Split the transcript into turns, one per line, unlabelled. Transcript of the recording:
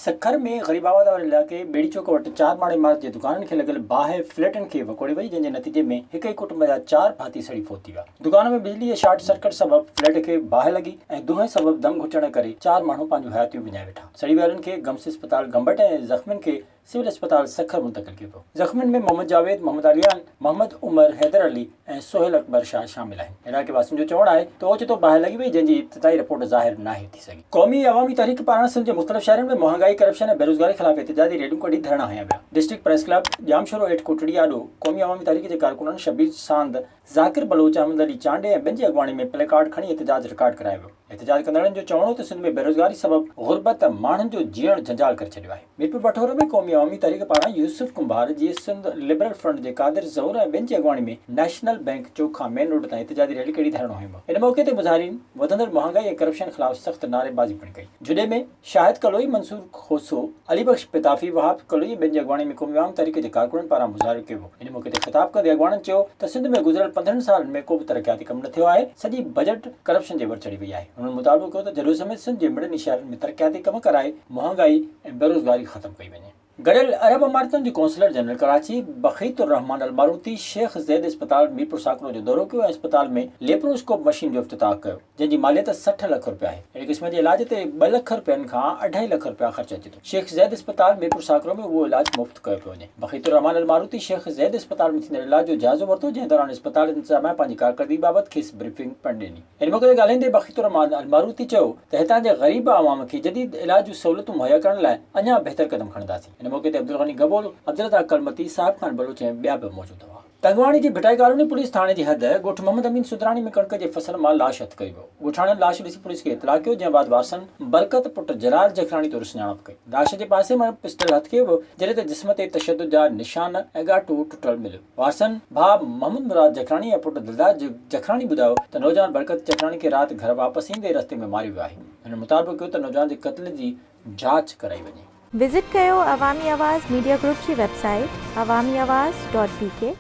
सखर में ग़रीबाबाद वारे इलाइक़े बेड़ी चौक वटि 4 माड़े इमारत जे दुकाननि खे लॻल बाहि फ्लैटनि खे वकोड़े वई, जंहिंजे नतीजे में हिक ई कुटुंब जा 4 भाती सड़ी फोत थी विया। दुकान में बिजली जे शॉर्ट सर्किट सबबि फ्लैट खे बाहि लॻी ऐं दुंहें सबबि दम घुटण करे 4 माण्हू पंहिंजूं हयातियूं विञाए वेठा। सड़ी वियलनि खे गम्स अस्पताल गंबट ऐं ज़ख़्मियुनि खे सिविल अस्पताल सखर मुंतक़िल कयो पियो। ज़ख़्मियुनि में मोहम्मद जावेद, मोहम्मद अलियान, मोहम्मद उमर, हैदर अली ऐं सोहेल अकबर शाह शामिल आहिनि। इलाइक़े वासियुनि जो चवणु आहे त ओचितो बाहि लॻी वई, जंहिंजी इब्तिदाई रिपोर्ट ज़ाहिर नाहे थी सघी। क़ौमी अवामी तहरीक पारां सिंध जे मुख़्तलिफ़ शहरनि में महांगाई, करप्शन ऐं बेरोज़गारी ख़िलाफ़ एहतिजाजी रैलियूं कढी धरणा हया विया। डिस्ट्रिक्ट प्रेस क्लब, जामशोरो हेठि कोटड़ी आॾो क़ौमी अवामी तहरीक जे कारकुननि शबीर सांद, ज़ाकिर बलोच, अहमद अली चांडे ऐं ॿियनि जी अॻवानी में प्ले कार्ड खणी एहतिजाज रिकॉर्ड करायो वियो। एहतिजाज कंदड़नि जो चवणो हो त सिंध में बेरोज़गारी सबबि ग़ुर्बत माण्हुनि जो जीअण झंझाल करे छॾियो आहे। मीरपुर बठोर में क़ौमी अवामी तहरीक पारां यूसुफ कुंभार, जी सिंध लिबरल फ्रंट जे कादिर ज़हूर ऐं ॿियनि जी अॻवानी में नेशनल बैंक चौक खां मेन रोड ताईं एहतिजाजी रैली कढी धरणो हयो। इन मौक़े ते मुज़ाहिरीन वधंदड़ महांगाई ऐं करप्शन ख़िलाफ़ सख़्त नारेबाज़ी पिणु कई। जुडे में शाहिद कलोई, मंसूर खोसो, अली बख्श पिताफी, वहाब कलोई ॿियनि जी अॻवानी में क़ौमी अवामी तहरीक जे कारकुननि पारां मुज़ाहिरो कयो। इन मौक़े ते ख़िताब कंदे अॻवाननि चयो त सिंध में गुज़िरियल 15 सालनि में को बि तरक़ियाती कमु न थियो आहे। सॼी बजट करप्शन जे वर चढ़ी वई आहे। उन्हनि मुतालबो कयो त जरूर समेत सिंध जे मिड़नि शहरनि में तरक़ियाती कम कराए महांगाई ऐं बेरोज़गारी ख़तमु कई वञे। गॾियल अरब अमारतुनि जे कौंसलर जनरल कराची बख़ीतुर रहमान अलमारूती शेख ज़ैद अस्पताल मीरपुर साकरो जो दौरो कयो ऐं अस्पताल में लेप्रोस्कोप मशीन जो इफ़्तिताह कयो, जंहिंजी मालियत 60 लख रुपया आहे। अहिड़े क़िस्म जे इलाज ते 2 लख रुपयनि खां 2.5 लख रुपया ख़र्च अचे थो। शेख ज़ैद अस्पताल मीरपुर साकरो में उहो इलाज मुफ़्त कयो पियो वञे। बख़ीतुर रहमान अलमारूती शेख ज़ैद अस्पताल में थींदड़ इलाज जो जाइज़ो वरितो, जंहिं दौरान अस्पताल इंतज़ामिया पंहिंजी कारकर्दगी बाबति खेसि ब्रीफिंग पिणु ॾिनी। इन मौक़े ते ॻाल्हाईंदे बख़ीतुर रहमान अलमारूती चयो त हितां जे ग़रीब आवाम खे जदीद इलाज जूं सहूलियतूं मुहैया करण लाइ अञा बहितर क़दम खणंदासीं। इन मौक़े ते अब्दुल गनी गबोल, अब्दुल कलमती, साहिब खान बलोच ऐं ॿिया बि मौजूदु हुआ। तंगवाणी जी भिटाई कॉलोनी पुलिस थाणे जी हद ॻोठ मोहम्मद अमीन सुदराणी में कणिक जे फसल मां लाश हथ कई वियो। ॻोठाणनि लाश ॾिसी पुलिस खे इतला कयो, जंहिं बाद वासन बरकत पुट जलाल जखराणी तौरु सुञाणप कई। लाश जे पासे मां पिस्टल हथ कयो वियो, जॾहिं त जिस्म ते तशद्दुद जा निशान ऐं ॻाटो टुटल मिलियो। वासन भाउ मोहम्मद मुराद जखराणी ऐं पुट दिलदार जखराणी ॿुधायो त नौजवान बरकत जखराणी खे राति घर वापसि ईंदे रस्ते में मारियो वियो आहे। हुन मुतालबो कयो त नौजवान जे क़त्ल जी जांच कराई वञे।
विज़िट कयो अवामी आवाज़ मीडिया ग्रुप जी वेबसाइट awamiawaz.pk।